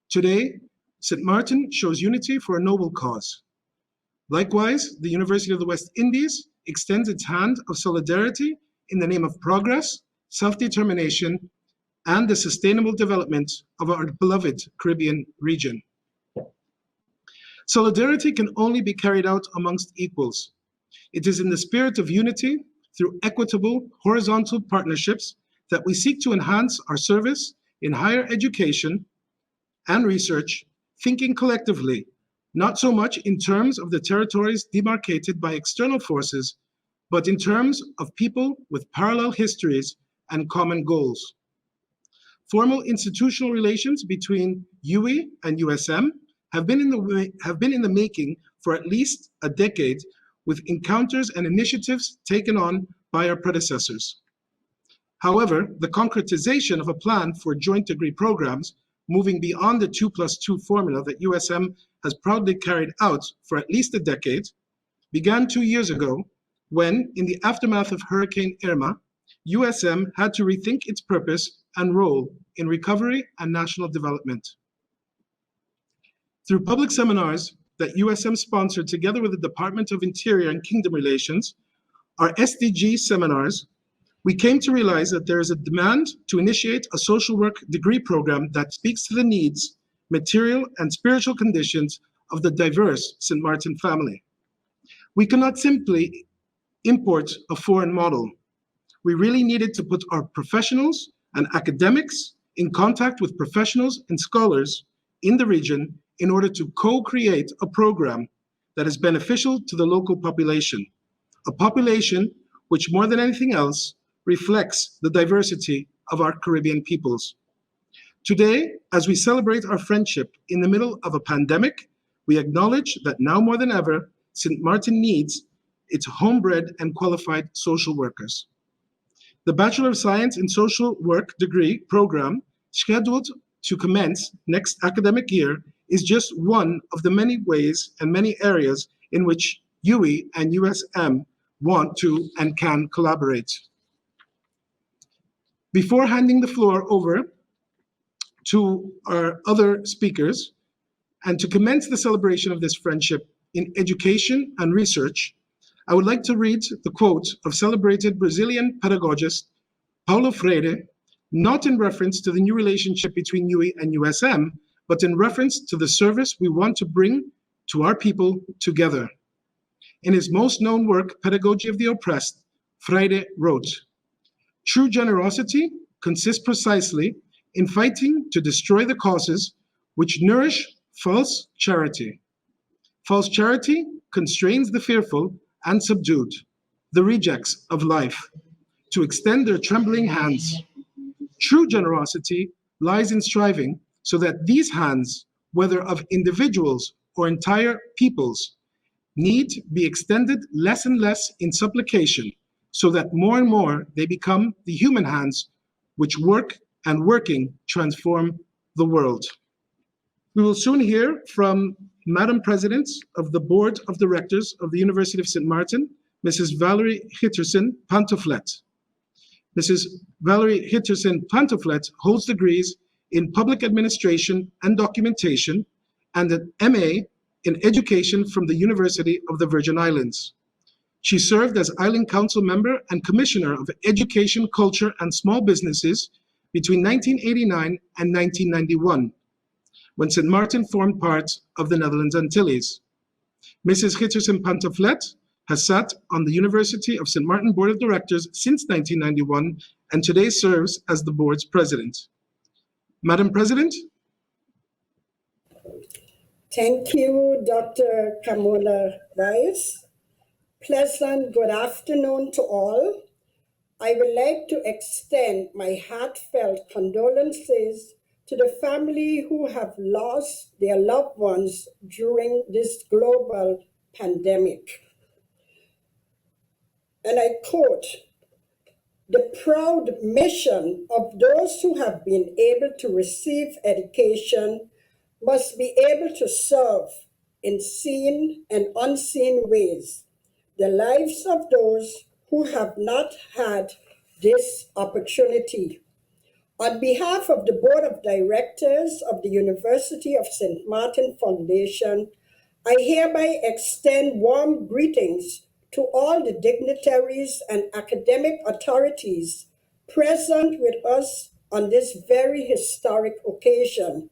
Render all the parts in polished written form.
Today, St. Maarten shows unity for a noble cause. Likewise, the University of the West Indies extends its hand of solidarity in the name of progress, self-determination, and the sustainable development of our beloved Caribbean region. Solidarity can only be carried out amongst equals. It is in the spirit of unity, through equitable, horizontal partnerships, that we seek to enhance our service in higher education and research, thinking collectively, not so much in terms of the territories demarcated by external forces, but in terms of people with parallel histories and common goals. Formal institutional relations between UWI and USM have been in the making for at least a decade, with encounters and initiatives taken on by our predecessors. However, the concretization of a plan for joint degree programs, moving beyond the 2+2 formula that USM has proudly carried out for at least a decade, began 2 years ago when, in the aftermath of Hurricane Irma, USM had to rethink its purpose and role in recovery and national development. Through public seminars that USM sponsored together with the Department of Interior and Kingdom Relations, our SDG seminars, we came to realize that there is a demand to initiate a social work degree program that speaks to the needs, material, and spiritual conditions of the diverse St. Maarten family. We cannot simply import a foreign model. We really needed to put our professionals and academics in contact with professionals and scholars in the region in order to co-create a program that is beneficial to the local population, a population which more than anything else reflects the diversity of our Caribbean peoples. Today, as we celebrate our friendship in the middle of a pandemic, we acknowledge that now more than ever, St. Maarten needs its homebred and qualified social workers. The Bachelor of Science in Social Work degree program, scheduled to commence next academic year, is just one of the many ways and many areas in which UWI and USM want to and can collaborate. Before handing the floor over to our other speakers and to commence the celebration of this friendship in education and research, I would like to read the quote of celebrated Brazilian pedagogist Paulo Freire, not in reference to the new relationship between UWI and USM, but in reference to the service we want to bring to our people together. In his most known work, Pedagogy of the Oppressed, Freire wrote, "True generosity consists precisely in fighting to destroy the causes which nourish false charity. False charity constrains the fearful and subdued, the rejects of life, to extend their trembling hands. True generosity lies in striving so that these hands, whether of individuals or entire peoples, need be extended less and less in supplication, so that more and more they become the human hands which work and working transform the world." We will soon hear from Madam President of the Board of Directors of the University of St. Maarten, Mrs. Valerie Gittersen Pantoflet. Mrs. Valerie Gittersen Pantoflet holds degrees in Public Administration and Documentation and an MA in Education from the University of the Virgin Islands. She served as Island Council member and Commissioner of Education, Culture, and Small Businesses between 1989 and 1991, when St. Maarten formed part of the Netherlands Antilles. Mrs. Gittersen Pantoflet has sat on the University of St. Maarten Board of Directors since 1991 and today serves as the board's president. Madam President. Thank you, Dr. Carmona Báez. Pleasant good afternoon to all. I would like to extend my heartfelt condolences to the family who have lost their loved ones during this global pandemic. And I quote, "The proud mission of those who have been able to receive education must be able to serve in seen and unseen ways the lives of those who have not had this opportunity. On behalf of the Board of Directors of the University of St. Maarten Foundation, I hereby extend warm greetings to all the dignitaries and academic authorities present with us on this very historic occasion.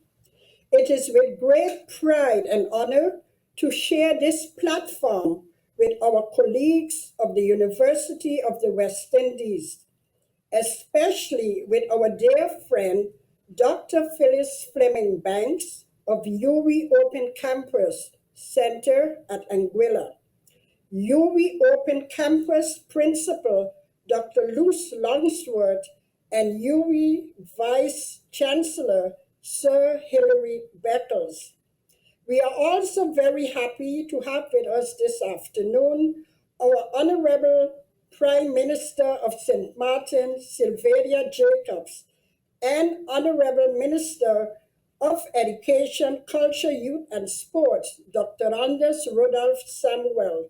It is with great pride and honor to share this platform with our colleagues of the University of the West Indies, especially with our dear friend, Dr. Phyllis Fleming Banks of UWI Open Campus Center at Anguilla, UWI Open Campus Principal, Dr. Luce Longsworth, and UWI Vice-Chancellor, Sir Hilary Beckles. We are also very happy to have with us this afternoon our Honorable Prime Minister of St. Maarten, Silveria Jacobs, and Honorable Minister of Education, Culture, Youth and Sports, Dr. Rodolphe Samuel.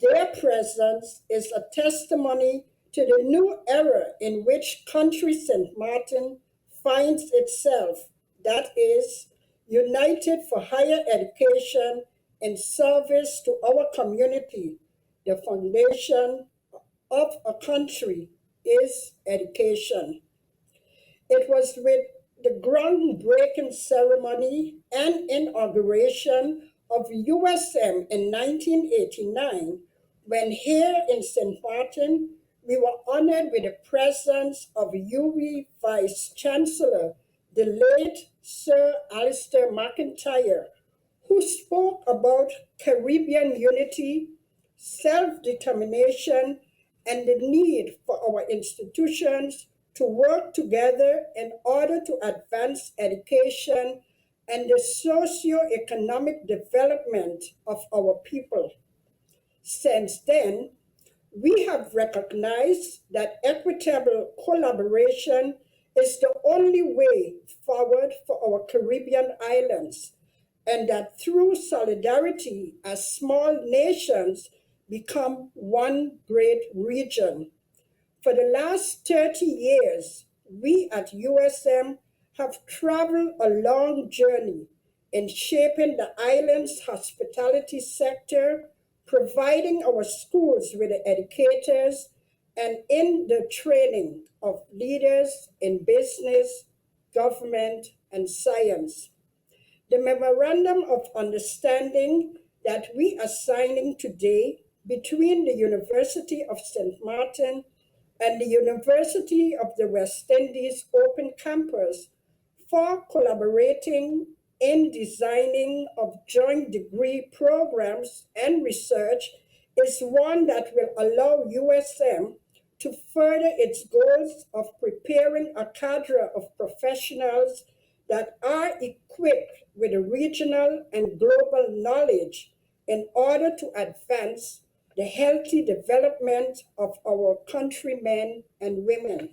Their presence is a testimony to the new era in which country St. Maarten finds itself, that is, united for higher education in service to our community. The foundation of a country is education. It was with the groundbreaking ceremony and inauguration of USM in 1989 when here in St. Maarten we were honored with the presence of UWI Vice-Chancellor, the late Sir Alistair McIntyre, who spoke about Caribbean unity, self-determination, and the need for our institutions to work together in order to advance education and the socio-economic development of our people. Since then, we have recognized that equitable collaboration is the only way forward for our Caribbean islands, and that through solidarity as small nations become one great region. For the last 30 years, we at USM have traveled a long journey in shaping the island's hospitality sector, providing our schools with the educators, and in the training of leaders in business, government, and science. The Memorandum of Understanding that we are signing today between the University of St. Maarten and the University of the West Indies Open Campus for collaborating in designing of joint degree programs and research is one that will allow USM to further its goals of preparing a cadre of professionals that are equipped with regional and global knowledge in order to advance the healthy development of our countrymen and women.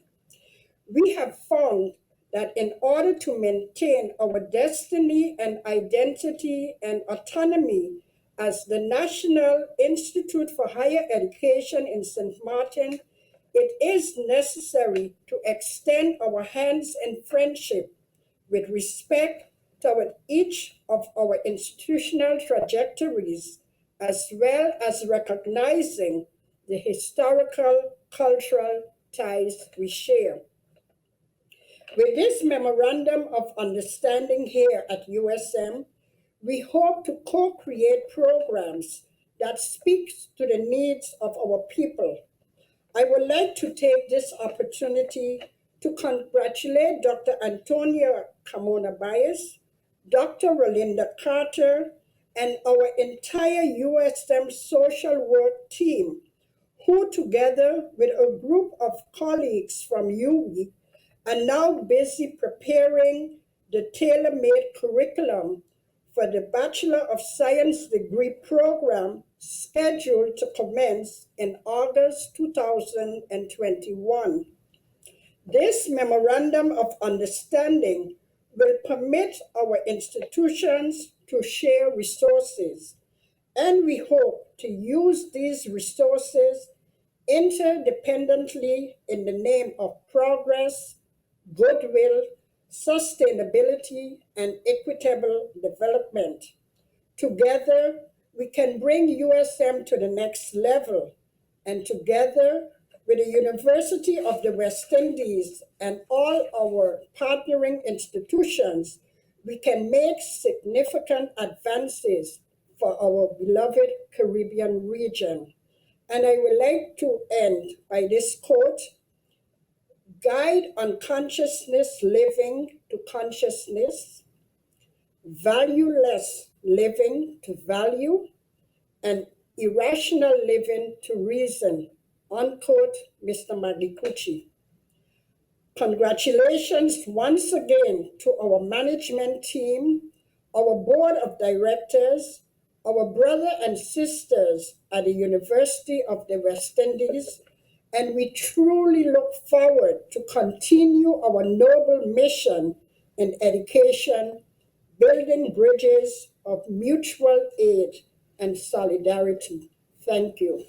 We have found that in order to maintain our destiny and identity and autonomy as the National Institute for Higher Education in St. Maarten, it is necessary to extend our hands in friendship with respect toward each of our institutional trajectories, as well as recognizing the historical, cultural ties we share. With this Memorandum of Understanding here at USM, we hope to co-create programs that speak to the needs of our people. I would like to take this opportunity to congratulate Dr. Antonia Carmona Báez, Dr. Rolinda Carter, and our entire USM social work team, who together with a group of colleagues from UWI are now busy preparing the tailor-made curriculum for the Bachelor of Science degree program scheduled to commence in August 2021. This Memorandum of Understanding will permit our institutions to share resources, and we hope to use these resources interdependently in the name of progress, goodwill, sustainability, and equitable development. Together, we can bring USM to the next level, and together with the University of the West Indies and all our partnering institutions, we can make significant advances for our beloved Caribbean region. And I would like to end by this quote: guide unconsciousness living to consciousness, valueless living to value, and irrational living to reason. Unquote, Mr. Magikuchi. Congratulations once again to our management team, our board of directors, our brothers and sisters at the University of the West Indies, and we truly look forward to continue our noble mission in education, building bridges of mutual aid and solidarity. Thank you.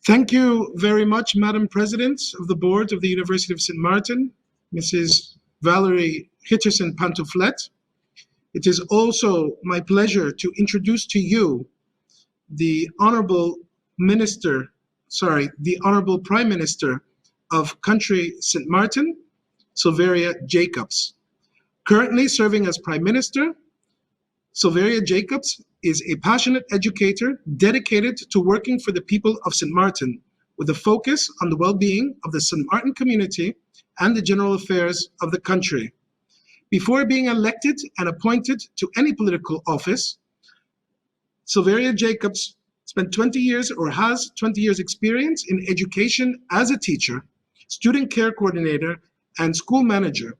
Thank you very much, Madam President of the Board of the University of St. Maarten, Mrs. Valerie Hitterson Pantoflet. It is also my pleasure to introduce to you the Honorable Prime Minister of country St. Maarten, Silveria Jacobs. Currently serving as Prime Minister, Silveria Jacobs is a passionate educator dedicated to working for the people of St. Maarten, with a focus on the well-being of the St. Maarten community and the general affairs of the country. Before being elected and appointed to any political office, Silveria Jacobs spent 20 years or has 20 years experience in education as a teacher, student care coordinator, and school manager,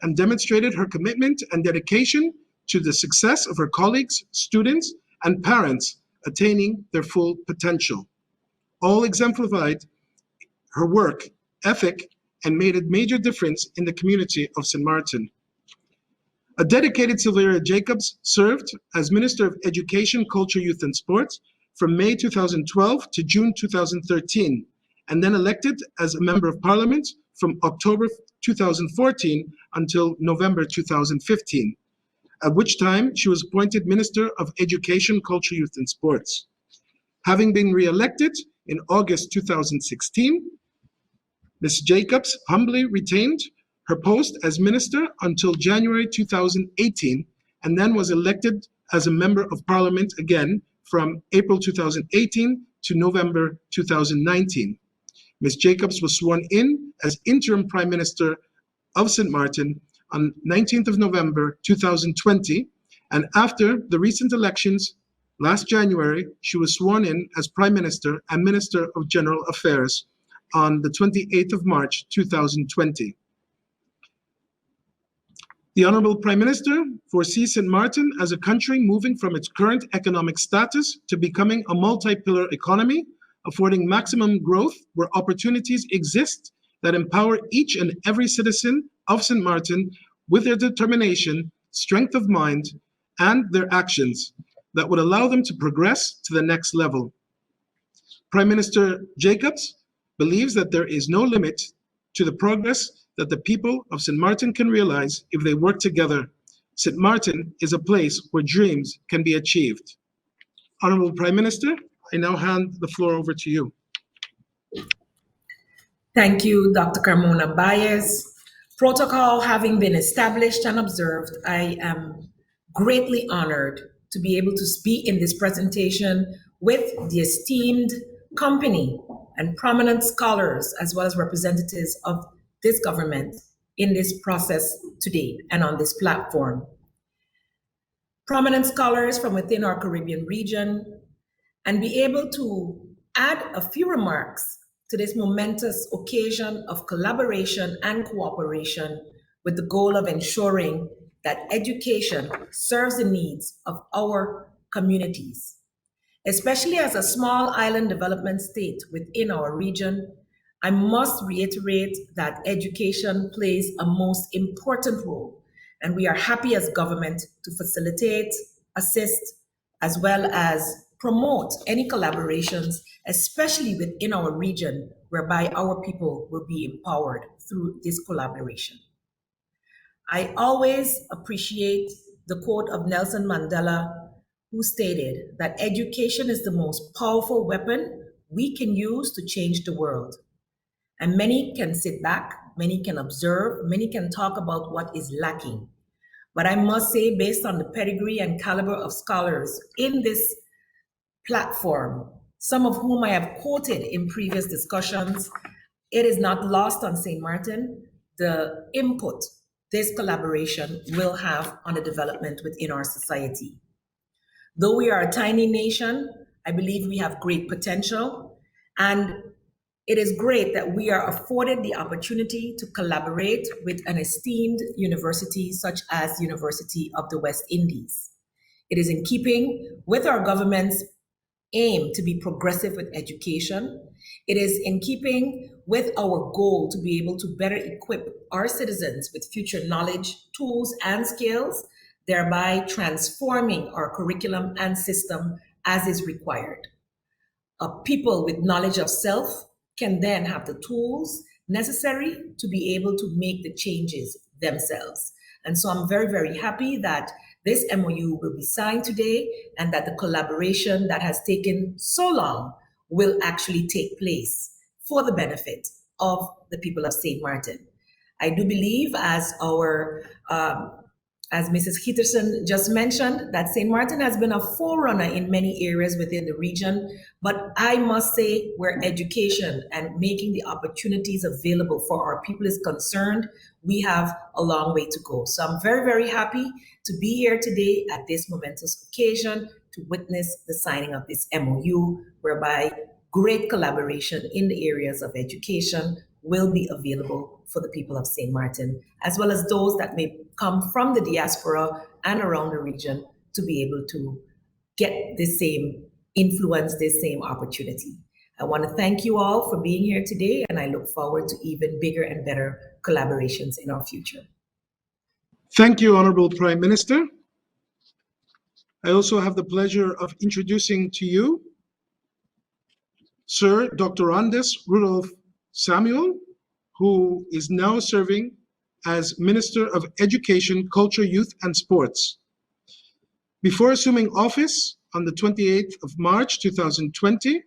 and demonstrated her commitment and dedication to the success of her colleagues, students, and parents attaining their full potential. All exemplified her work ethic and made a major difference in the community of St. Maarten. A dedicated Silveria Jacobs served as Minister of Education, Culture, Youth, and Sports from May 2012 to June 2013, and then elected as a Member of Parliament from October 2014 until November 2015, at which time she was appointed Minister of Education, Culture, Youth, and Sports. Having been re-elected in August 2016, Ms. Jacobs humbly retained her post as Minister until January 2018, and then was elected as a Member of Parliament again from April 2018 to November 2019. Ms. Jacobs was sworn in as Interim Prime Minister of St. Maarten on 19th of November 2020, and after the recent elections last January, she was sworn in as Prime Minister and Minister of General Affairs on the 28th of March 2020. The Honorable Prime Minister foresees St. Maarten as a country moving from its current economic status to becoming a multi-pillar economy, affording maximum growth where opportunities exist that empower each and every citizen of St. Maarten with their determination, strength of mind, and their actions that would allow them to progress to the next level. Prime Minister Jacobs believes that there is no limit to the progress that the people of St. Maarten can realize if they work together. St. Maarten is a place where dreams can be achieved. Honorable Prime Minister, I now hand the floor over to you. Thank you, Dr. Carmona Báez. Protocol having been established and observed, I am greatly honored to be able to speak in this presentation with the esteemed company and prominent scholars, as well as representatives of this government in this process today and on this platform. Prominent scholars from within our Caribbean region, and be able to add a few remarks to this momentous occasion of collaboration and cooperation with the goal of ensuring that education serves the needs of our communities. Especially as a small island development state within our region, I must reiterate that education plays a most important role, and we are happy as government to facilitate, assist, as well as promote any collaborations, especially within our region, whereby our people will be empowered through this collaboration. I always appreciate the quote of Nelson Mandela, who stated that education is the most powerful weapon we can use to change the world. And many can sit back, many can observe, many can talk about what is lacking. But I must say, based on the pedigree and caliber of scholars in this platform, some of whom I have quoted in previous discussions, it is not lost on St. Maarten the input this collaboration will have on the development within our society. Though we are a tiny nation, I believe we have great potential, and it is great that we are afforded the opportunity to collaborate with an esteemed university such as University of the West Indies. It is in keeping with our government's aim to be progressive with education. It is in keeping with our goal to be able to better equip our citizens with future knowledge, tools, and skills, thereby transforming our curriculum and system as is required. People with knowledge of self can then have the tools necessary to be able to make the changes themselves. And so I'm very, very happy that this MOU will be signed today and that the collaboration that has taken so long will actually take place for the benefit of the people of St. Maarten. I do believe, as Mrs. Hitterson just mentioned, that St. Maarten has been a forerunner in many areas within the region, but I must say where education and making the opportunities available for our people is concerned, we have a long way to go. So I'm very, very happy to be here today at this momentous occasion to witness the signing of this MOU, whereby great collaboration in the areas of education will be available for the people of St. Maarten, as well as those that may come from the diaspora and around the region to be able to get the same influence, the same opportunity. I want to thank you all for being here today, and I look forward to even bigger and better collaborations in our future. Thank you, Honorable Prime Minister. I also have the pleasure of introducing to you Sir Dr. Rodolphe Samuel, who is now serving as Minister of Education, Culture, Youth and Sports. Before assuming office on the 28th of March 2020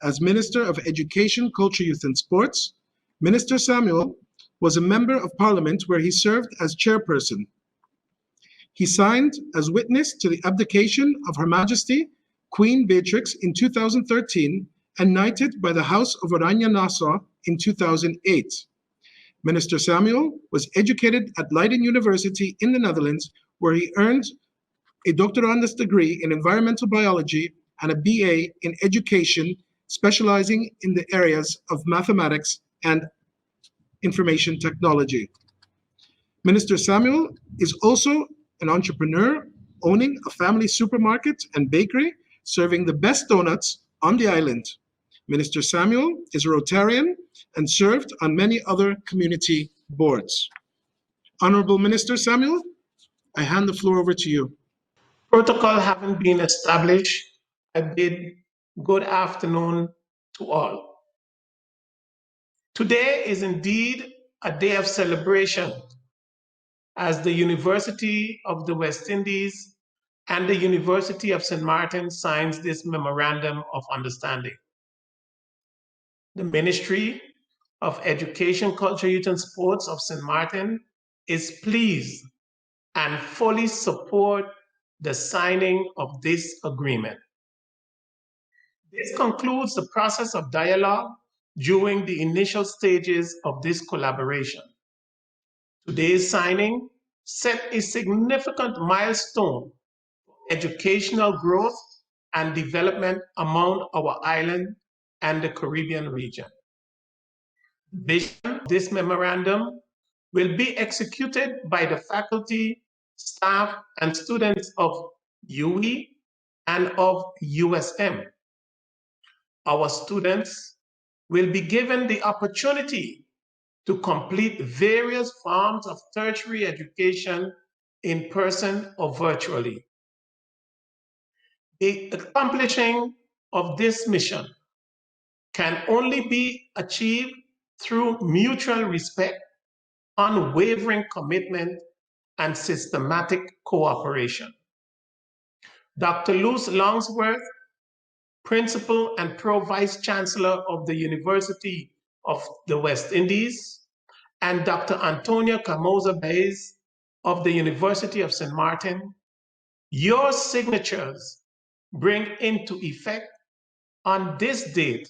as Minister of Education, Culture, Youth and Sports, Minister Samuel was a member of Parliament where he served as chairperson. He signed as witness to the abdication of Her Majesty Queen Beatrix in 2013 and knighted by the House of Oranje-Nassau in 2008. Minister Samuel was educated at Leiden University in the Netherlands, where he earned a doctorandus degree in environmental biology and a BA in education, specializing in the areas of mathematics and information technology. Minister Samuel is also an entrepreneur, owning a family supermarket and bakery, serving the best donuts on the island. Minister Samuel is a Rotarian and served on many other community boards. Honorable Minister Samuel, I hand the floor over to you. Protocol having been established, I bid good afternoon to all. Today is indeed a day of celebration as the University of the West Indies and the University of St. Maarten signs this Memorandum of Understanding. The Ministry of Education, Culture, Youth and Sports of St. Maarten is pleased and fully support the signing of this agreement. This concludes the process of dialogue during the initial stages of this collaboration. Today's signing set a significant milestone for educational growth and development among our island and the Caribbean region. The vision of this memorandum will be executed by the faculty, staff, and students of UWI and of USM. Our students will be given the opportunity to complete various forms of tertiary education in person or virtually. The accomplishing of this mission can only be achieved through mutual respect, unwavering commitment, and systematic cooperation. Dr. Luce Longsworth, Principal and Pro-Vice-Chancellor of the University of the West Indies, and Dr. Antonio Camoza Báez of the University of St. Maarten, your signatures bring into effect on this date,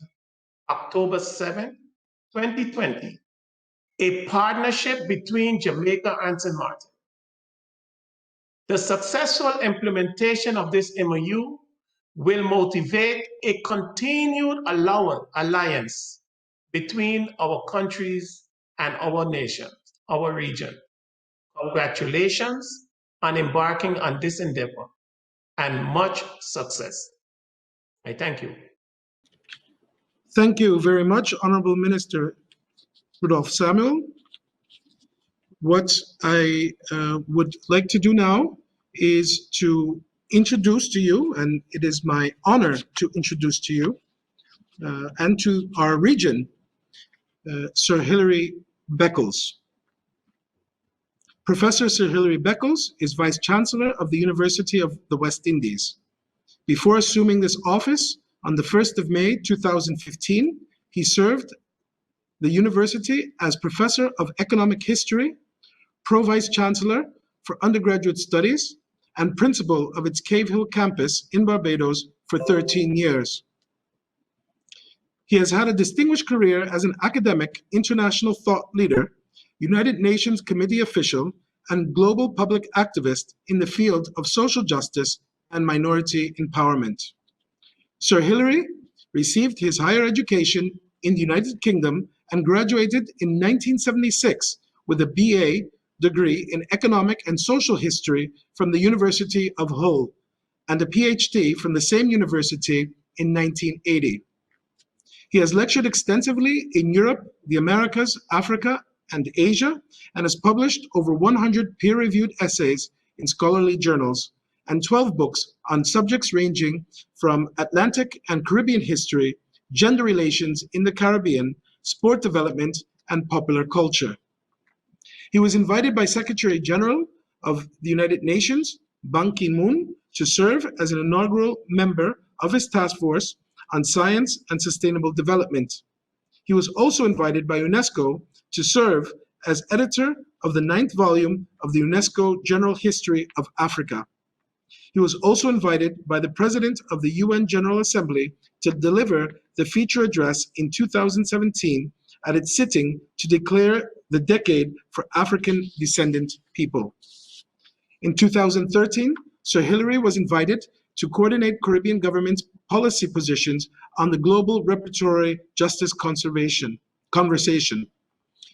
October 7, 2020, a partnership between Jamaica and St. Maarten. The successful implementation of this MOU will motivate a continued alliance between our countries and our nation, our region. Congratulations on embarking on this endeavor and much success. I thank you. Thank you very much, Honorable Minister Rodolphe Samuel. What I would like to do now is to introduce to you, and it is my honor to introduce to you and to our region, Sir Hilary Beckles. Professor Sir Hilary Beckles is Vice-Chancellor of the University of the West Indies. Before assuming this office on the 1st of May 2015, he served the university as Professor of Economic History, Pro-Vice-Chancellor for Undergraduate Studies, and Principal of its Cave Hill campus in Barbados for 13 years. He has had a distinguished career as an academic, international thought leader, United Nations committee official, and global public activist in the field of social justice and minority empowerment. Sir Hilary received his higher education in the United Kingdom and graduated in 1976 with a BA degree in Economic and Social History from the University of Hull and a PhD from the same university in 1980. He has lectured extensively in Europe, the Americas, Africa, and Asia, and has published over 100 peer-reviewed essays in scholarly journals and 12 books on subjects ranging from Atlantic and Caribbean history, gender relations in the Caribbean, sport development, and popular culture. He was invited by Secretary General of the United Nations, Ban Ki-moon, to serve as an inaugural member of his task force on science and sustainable development. He was also invited by UNESCO to serve as editor of the 9th volume of the UNESCO General History of Africa. He was also invited by the President of the UN General Assembly to deliver the feature address in 2017 at its sitting to declare the decade for African descendant people. In 2013, Sir Hilary was invited to coordinate Caribbean government's policy positions on the global reparatory justice conversation.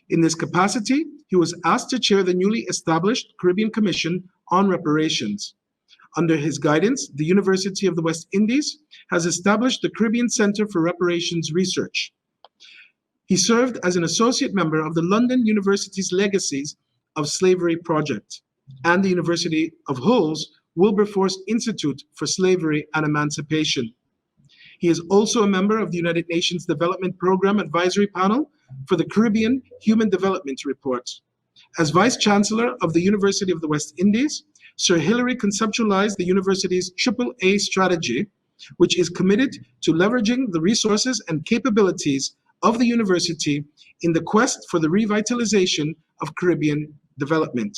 In this capacity, he was asked to chair the newly established Caribbean Commission on Reparations. Under his guidance, the University of the West Indies has established the Caribbean Center for Reparations Research. He served as an associate member of the London University's Legacies of Slavery Project and the University of Hull's Wilberforce Institute for Slavery and Emancipation. He is also a member of the United Nations Development Program Advisory Panel for the Caribbean Human Development Report. As Vice-Chancellor of the University of the West Indies, Sir Hilary conceptualized the university's AAA strategy, which is committed to leveraging the resources and capabilities of the university in the quest for the revitalization of Caribbean development.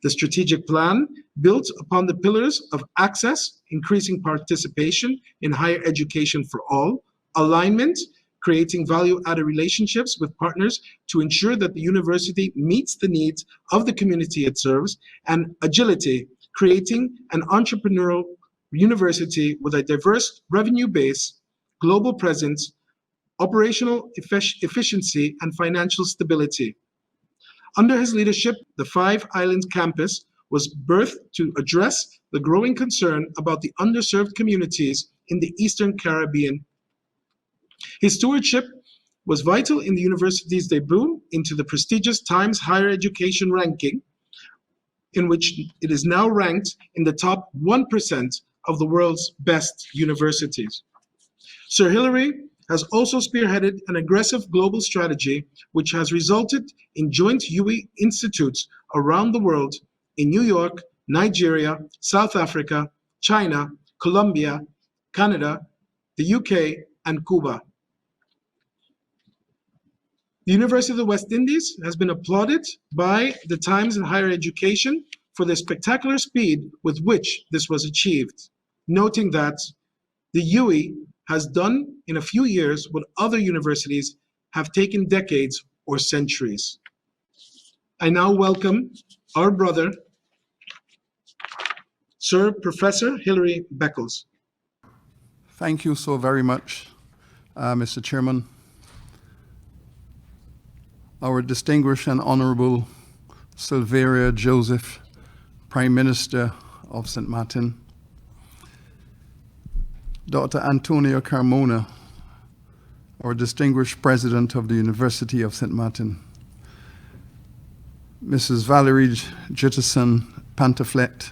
The strategic plan built upon the pillars of access, increasing participation in higher education for all, alignment, creating value-added relationships with partners to ensure that the university meets the needs of the community it serves, and agility, creating an entrepreneurial university with a diverse revenue base, global presence, operational efficiency, and financial stability. Under his leadership, the Five Islands campus was birthed to address the growing concern about the underserved communities in the Eastern Caribbean. His stewardship was vital in the university's debut into the prestigious Times Higher Education ranking, in which it is now ranked in the top 1% of the world's best universities. Sir Hilary has also spearheaded an aggressive global strategy which has resulted in joint UWI institutes around the world in New York, Nigeria, South Africa, China, Colombia, Canada, the UK, and Cuba. The University of the West Indies has been applauded by the Times in Higher Education for the spectacular speed with which this was achieved, noting that the UWI has done in a few years what other universities have taken decades or centuries. I now welcome our brother, Sir Professor Hilary Beckles. Thank you so very much, Mr. Chairman. Our distinguished and honorable Silveria Joseph, Prime Minister of St. Maarten, Dr. Antonio Carmona, our distinguished President of the University of St. Maarten, Mrs. Valerie Jitterson Pantaflet,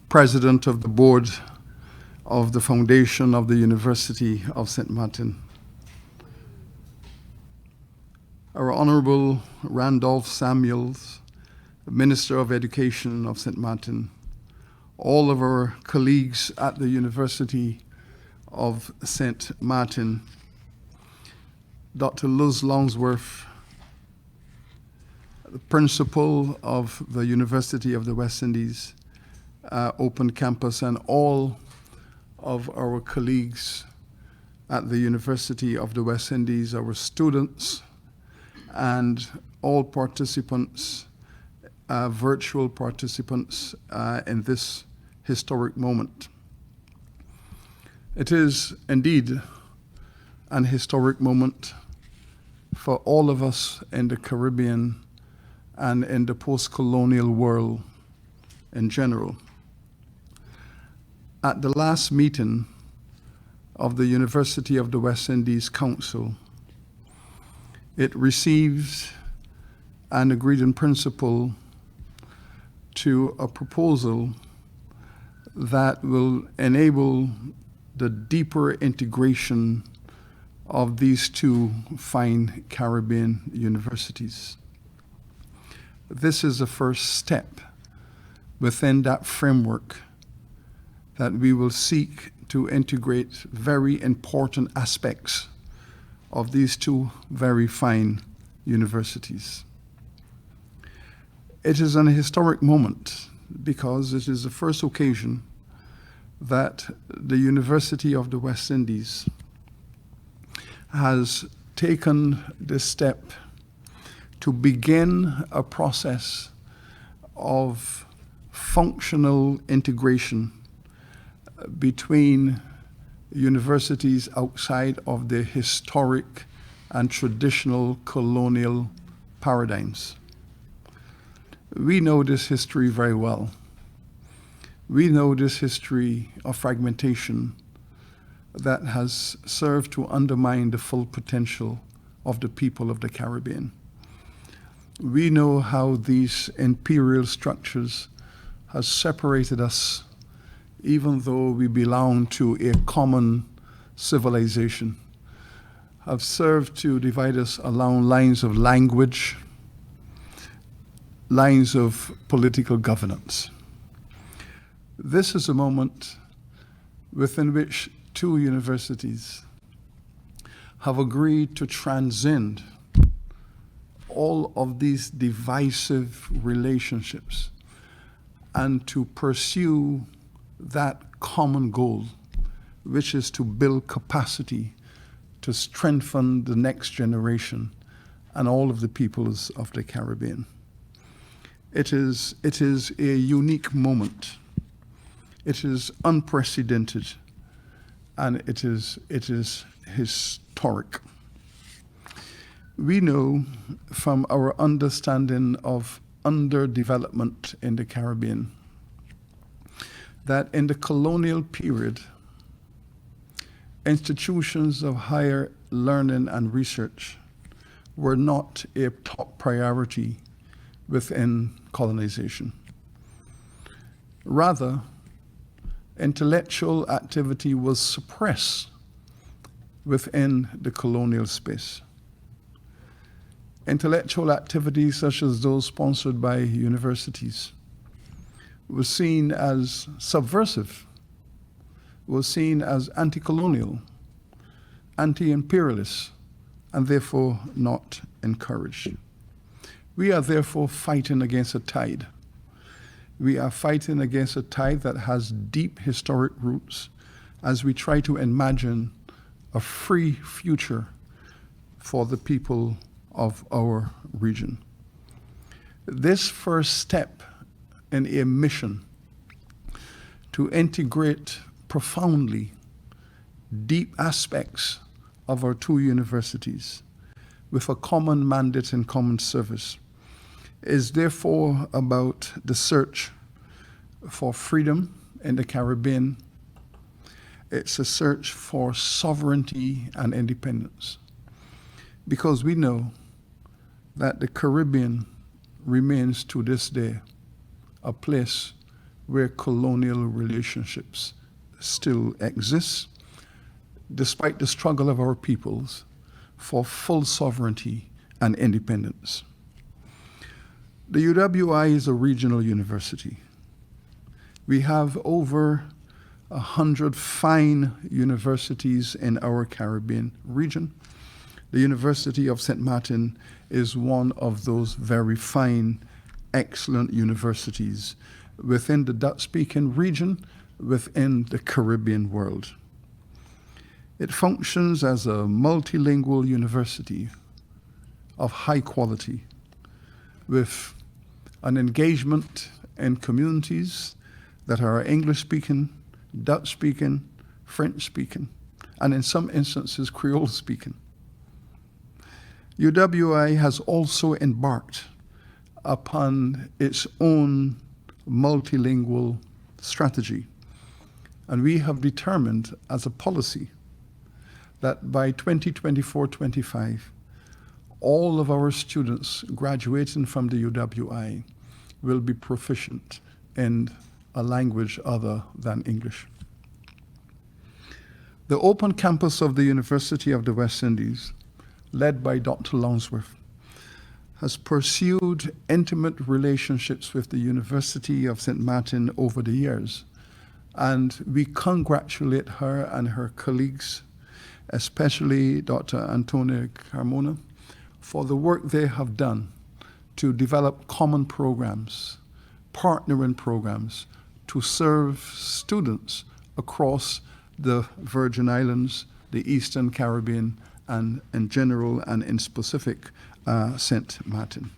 President of the Board of the Foundation of the University of St. Maarten, our Honorable Randolph Samuels, Minister of Education of St. Maarten, all of our colleagues at the University of St. Maarten, Dr. Luz Longsworth, the Principal of the University of the West Indies, Open Campus, and all of our colleagues at the University of the West Indies, our students, and all participants, virtual participants in this historic moment. It is indeed an historic moment for all of us in the Caribbean and in the post-colonial world in general. At the last meeting of the University of the West Indies Council, it received and agreed in principle to a proposal that will enable the deeper integration of these two fine Caribbean universities. This is the first step within that framework that we will seek to integrate very important aspects of these two very fine universities. It is an historic moment because it is the first occasion that the University of the West Indies has taken this step to begin a process of functional integration between universities outside of the historic and traditional colonial paradigms. We know this history very well. We know this history of fragmentation that has served to undermine the full potential of the people of the Caribbean. We know how these imperial structures have separated us even though we belong to a common civilization, have served to divide us along lines of language, lines of political governance. This is a moment within which two universities have agreed to transcend all of these divisive relationships and to pursue that common goal, which is to build capacity to strengthen the next generation and all of the peoples of the Caribbean. It is a unique moment. It is unprecedented, and it is historic. We know from our understanding of underdevelopment in the Caribbean that in the colonial period, institutions of higher learning and research were not a top priority within colonization. Rather, intellectual activity was suppressed within the colonial space. Intellectual activities such as those sponsored by universities was seen as subversive, was seen as anti-colonial, anti-imperialist, and therefore not encouraged. We are therefore fighting against a tide. We are fighting against a tide that has deep historic roots as we try to imagine a free future for the people of our region. This first step in a mission to integrate profoundly deep aspects of our two universities with a common mandate and common service is therefore about the search for freedom in the Caribbean. It's a search for sovereignty and independence, because we know that the Caribbean remains to this day a place where colonial relationships still exist, despite the struggle of our peoples for full sovereignty and independence. The UWI is a regional university. We have over 100 fine universities in our Caribbean region. The University of St. Maarten is one of those very fine, excellent universities within the Dutch-speaking region, within the Caribbean world. It functions as a multilingual university of high quality, with an engagement in communities that are English-speaking, Dutch-speaking, French-speaking, and in some instances, Creole-speaking. UWI has also embarked upon its own multilingual strategy, and we have determined as a policy that by 2024-25, all of our students graduating from the UWI will be proficient in a language other than English. The open campus of the University of the West Indies, led by Dr. Longsworth, has pursued intimate relationships with the University of St. Maarten over the years, and we congratulate her and her colleagues, especially Dr. Antonia Carmona, for the work they have done to develop common programs, partnering programs to serve students across the Virgin Islands, the Eastern Caribbean, and in general and in specific, St. Maarten.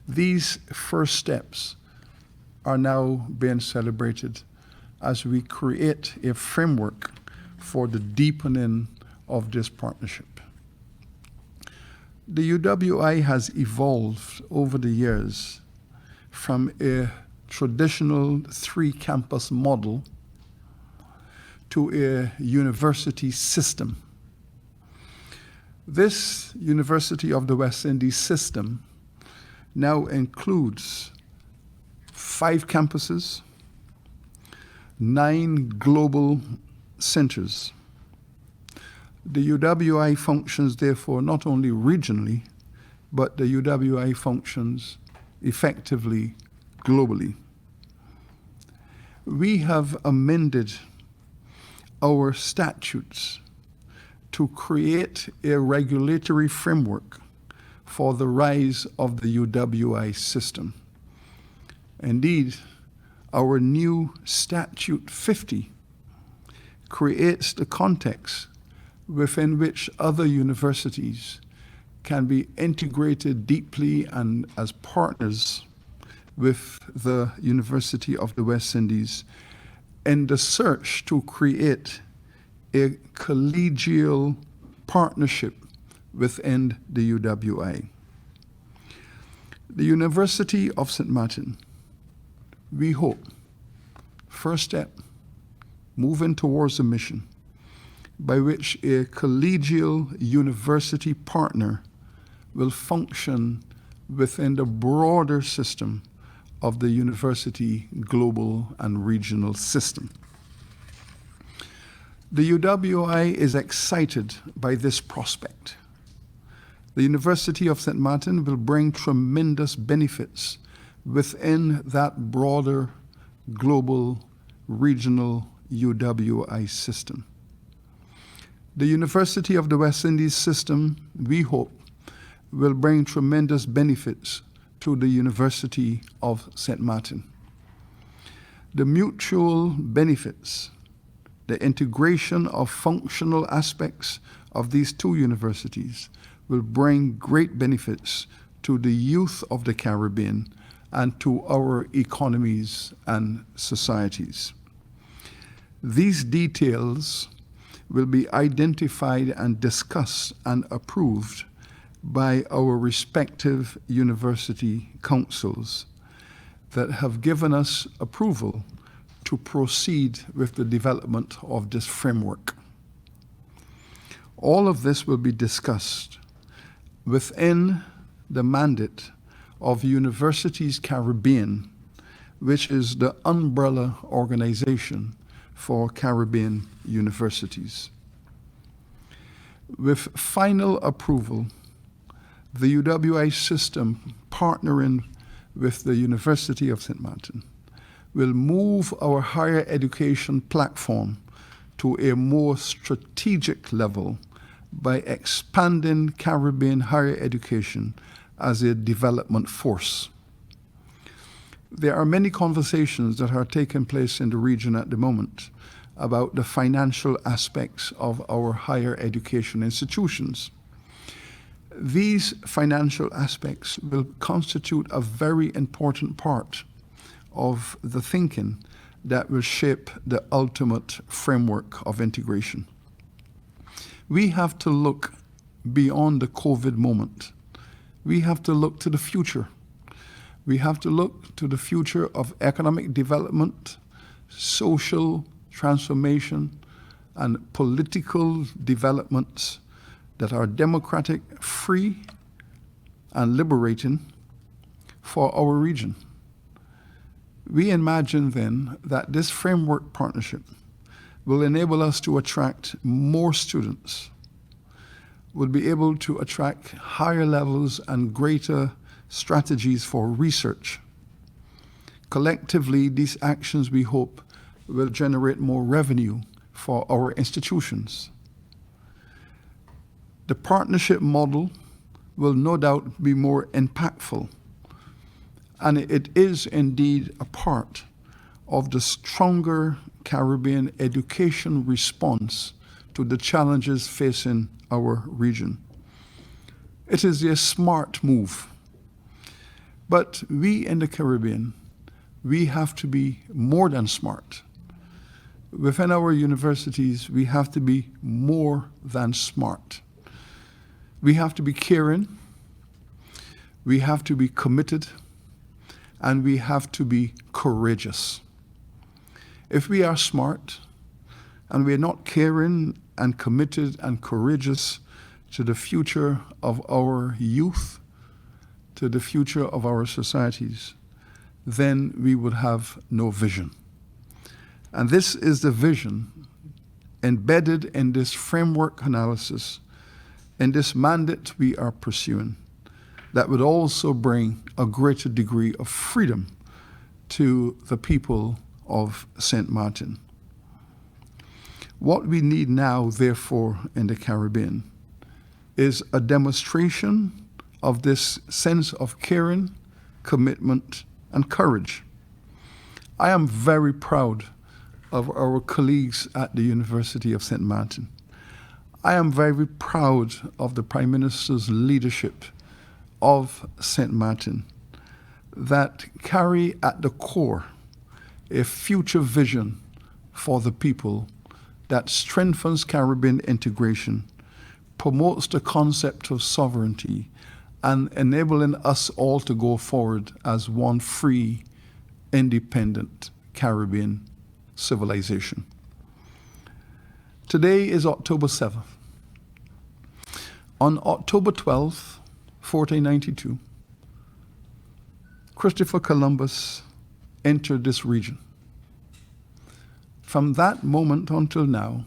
These first steps are now being celebrated as we create a framework for the deepening of this partnership. The UWI has evolved over the years from a traditional three-campus model to a university system. This University of the West Indies system now includes 5 campuses, 9 global centers. The UWI functions, therefore, not only regionally, but the UWI functions effectively globally. We have amended our statutes to create a regulatory framework for the rise of the UWI system. Indeed, our new Statute 50 creates the context within which other universities can be integrated deeply and as partners with the University of the West Indies in the search to create a collegial partnership within the UWI. The University of St. Maarten, we hope, first step, moving towards a mission by which a collegial university partner will function within the broader system of the university global and regional system. The UWI is excited by this prospect. The University of St. Maarten will bring tremendous benefits within that broader global regional UWI system. The University of the West Indies system, we hope, will bring tremendous benefits to the University of St. Maarten. The mutual benefits, the integration of functional aspects of these two universities will bring great benefits to the youth of the Caribbean and to our economies and societies. These details will be identified and discussed and approved by our respective university councils that have given us approval to proceed with the development of this framework. All of this will be discussed within the mandate of Universities Caribbean, which is the umbrella organization for Caribbean universities. With final approval, the UWI system, partnering with the University of St. Maarten, will move our higher education platform to a more strategic level by expanding Caribbean higher education as a development force. There are many conversations that are taking place in the region at the moment about the financial aspects of our higher education institutions. These financial aspects will constitute a very important part of the thinking that will shape the ultimate framework of integration. We have to look beyond the COVID moment. We have to look to the future. We have to look to the future of economic development, social transformation, and political developments that are democratic, free, and liberating for our region. We imagine then that this framework partnership will enable us to attract more students, will be able to attract higher levels and greater strategies for research. Collectively, these actions, we hope, will generate more revenue for our institutions. The partnership model will no doubt be more impactful, and it is indeed a part of the stronger Caribbean education response to the challenges facing our region. It is a smart move, but we in the Caribbean, we have to be more than smart. Within our universities, we have to be more than smart. We have to be caring, we have to be committed, and we have to be courageous. If we are smart and we are not caring and committed and courageous to the future of our youth, to the future of our societies, then we would have no vision. And this is the vision embedded in this framework analysis, in this mandate we are pursuing, that would also bring a greater degree of freedom to the people of St. Maarten. What we need now, therefore, in the Caribbean is a demonstration of this sense of caring, commitment, and courage. I am very proud of our colleagues at the University of St. Maarten. I am very proud of the Prime Minister's leadership of St. Maarten that carry at the core a future vision for the people that strengthens Caribbean integration, promotes the concept of sovereignty, and enabling us all to go forward as one free, independent Caribbean civilization. Today is October 7th. On October 12th, 1492, Christopher Columbus entered this region. From that moment until now,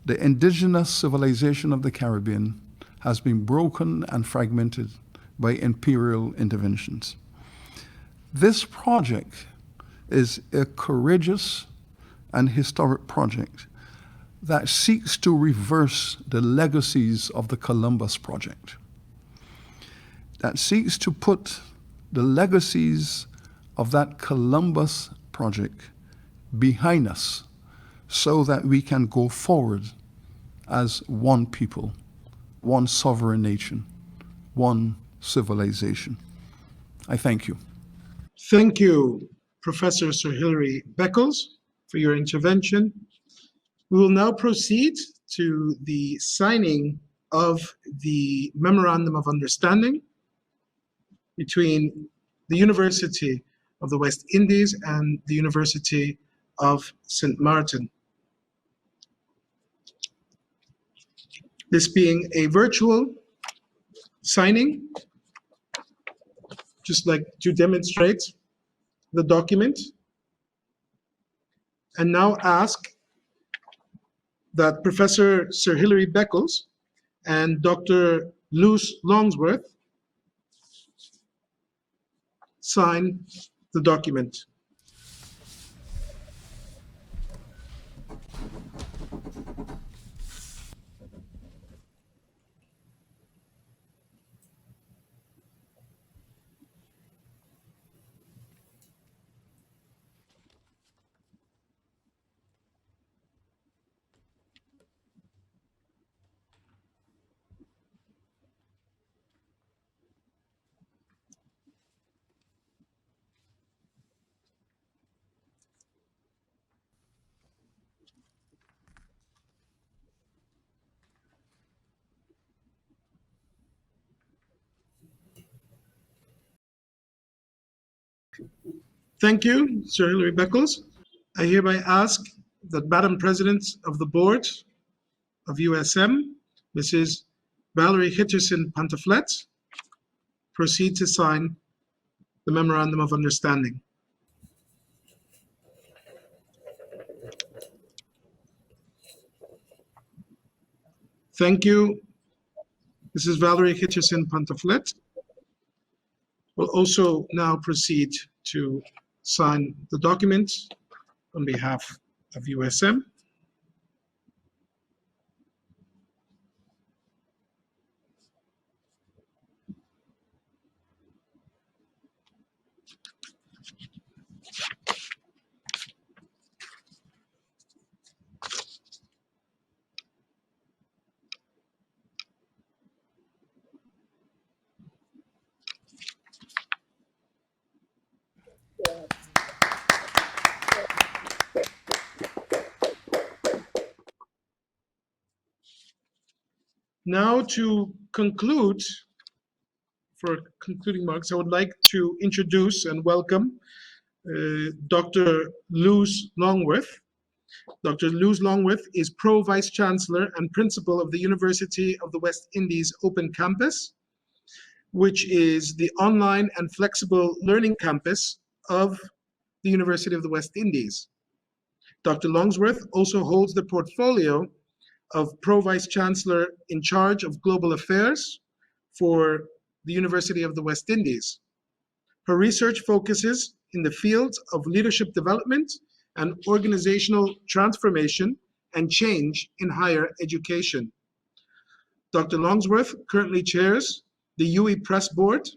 The indigenous civilization of the Caribbean has been broken and fragmented by imperial interventions. This project is a courageous and historic project that seeks to reverse the legacies of the Columbus Project, that seeks to put the legacies of that Columbus Project behind us so that we can go forward as one people, one sovereign nation, one civilization. I thank you. Thank you, Professor Sir Hilary Beckles, for your intervention. We will now proceed to the signing of the Memorandum of Understanding between the University of the West Indies and the University of St. Maarten. This being a virtual signing, just like to demonstrate the document, and now ask that Professor Sir Hilary Beckles and Dr. Luce Longsworth sign the document. Thank you, Sir Hilary Beckles. I hereby ask that Madam President of the Board of USM, Mrs. Valerie Hitterson Pantoflet, proceed to sign the Memorandum of Understanding. Thank you, Mrs. Valerie Hitterson Pantoflet. We'll also now proceed to sign the document on behalf of USM. Now to conclude, for concluding remarks, I would like to introduce and welcome Dr. Luce Longworth. Dr. Luce Longworth is Pro Vice-Chancellor and Principal of the University of the West Indies Open Campus, which is the online and flexible learning campus of the University of the West Indies. Dr. Longsworth also holds the portfolio of Pro Vice-Chancellor in charge of Global Affairs for the University of the West Indies. Her research focuses in the fields of leadership development and organizational transformation and change in higher education. Dr. Longsworth currently chairs the UWI Press Board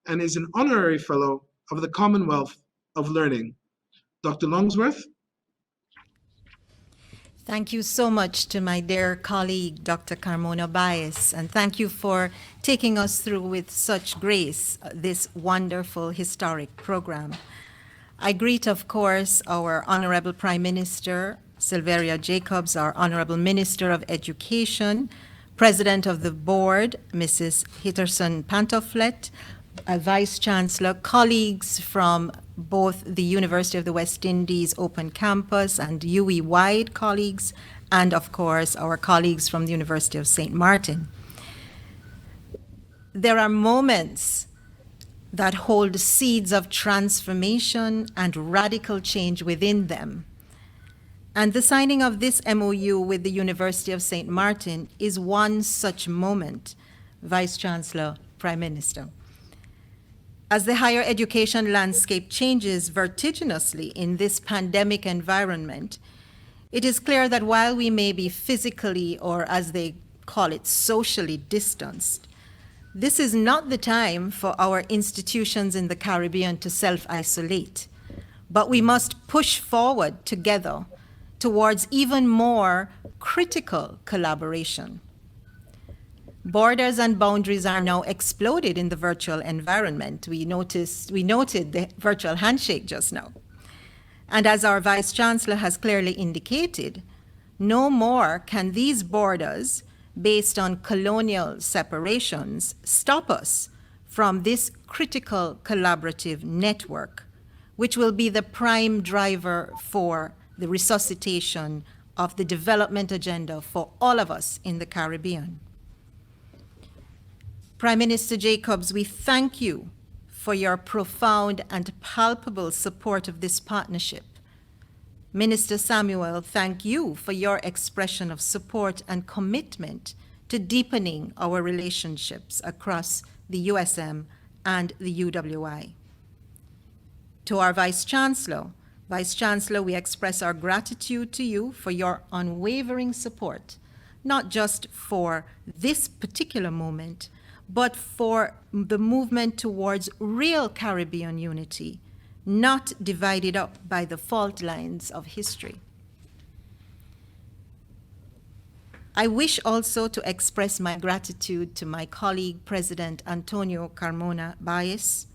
and is an honorary fellow of the Commonwealth of Learning. Dr. Longsworth. Thank you so much to my dear colleague, Dr. Carmona Báez, and thank you for taking us through with such grace this wonderful historic program. I greet, of course, our Honorable Prime Minister, Silveria Jacobs, our Honorable Minister of Education, President of the Board, Mrs. Hitterson Pantoflet, Vice-Chancellor, colleagues from both the University of the West Indies Open Campus and UWI-wide colleagues, and of course our colleagues from the University of St. Maarten. There are moments that hold seeds of transformation and radical change within them. And the signing of this MOU with the University of St. Maarten is one such moment, Vice-Chancellor, Prime Minister. As the higher education landscape changes vertiginously in this pandemic environment, it is clear that while we may be physically, or as they call it, socially distanced, this is not the time for our institutions in the Caribbean to self-isolate, but we must push forward together towards even more critical collaboration. Borders and boundaries are now exploded in the virtual environment. We noted the virtual handshake just now. And as our Vice-Chancellor has clearly indicated, no more can these borders, based on colonial separations, stop us from this critical collaborative network, which will be the prime driver for the resuscitation of the development agenda for all of us in the Caribbean. Prime Minister Jacobs, we thank you for your profound and palpable support of this partnership. Minister Samuel, thank you for your expression of support and commitment to deepening our relationships across the USM and the UWI. To our Vice-Chancellor, we express our gratitude to you for your unwavering support, not just for this particular moment, but for the movement towards real Caribbean unity, not divided up by the fault lines of history. I wish also to express my gratitude to my colleague, President Antonio Carmona Báez,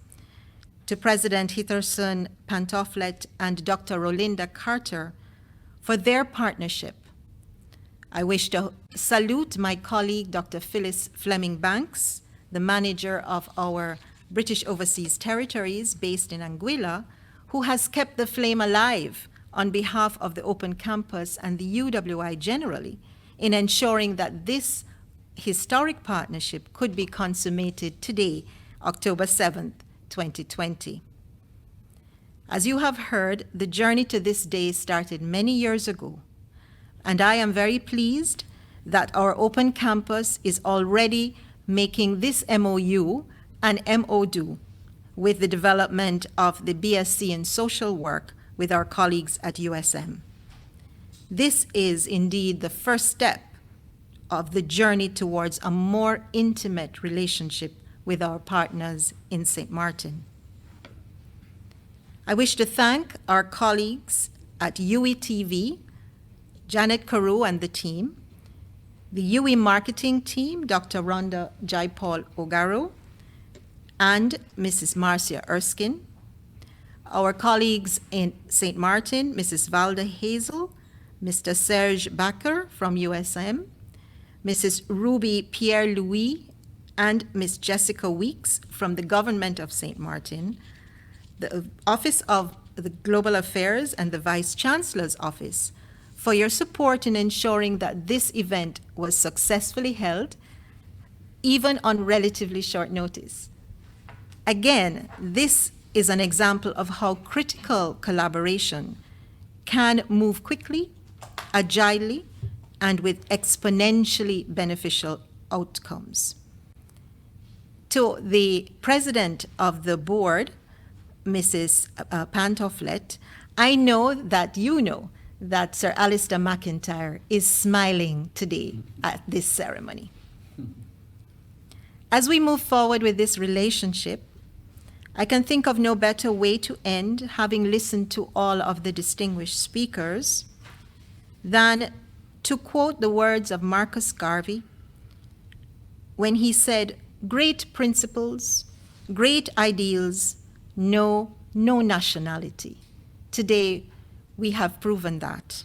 to President Hitherson Pantoflet and Dr. Rolinda Carter for their partnership. I wish to salute my colleague, Dr. Phyllis Fleming-Banks, the manager of our British Overseas Territories based in Anguilla, who has kept the flame alive on behalf of the Open Campus and the UWI generally in ensuring that this historic partnership could be consummated today, October 7th, 2020. As you have heard, the journey to this day started many years ago, and I am very pleased that our Open Campus is already making this MOU an MODO with the development of the BSc in Social Work with our colleagues at USM. This is indeed the first step of the journey towards a more intimate relationship with our partners in St. Maarten. I wish to thank our colleagues at UWI, Janet Carew and the team, the UWI marketing team, Dr. Rhonda Jaipal Ogaro, and Mrs. Marcia Erskine, our colleagues in St. Maarten, Mrs. Valda Hazel, Mr. Serge Bakker from USM, Mrs. Ruby Pierre-Louis, and Ms. Jessica Weeks from the Government of St. Maarten, the Office of the Global Affairs and the Vice-Chancellor's Office, for your support in ensuring that this event was successfully held, even on relatively short notice. Again, this is an example of how critical collaboration can move quickly, agilely, and with exponentially beneficial outcomes. To the president of the board, Mrs. Pantoflet, I know that Sir Alistair McIntyre is smiling today at this ceremony. As we move forward with this relationship, I can think of no better way to end, having listened to all of the distinguished speakers, than to quote the words of Marcus Garvey when he said, "Great principles, great ideals, know no nationality." Today, we have proven that.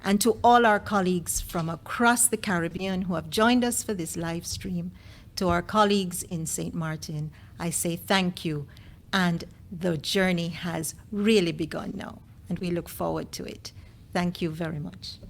And to all our colleagues from across the Caribbean who have joined us for this live stream, to our colleagues in St. Maarten, I say thank you. And the journey has really begun now, and we look forward to it. Thank you very much.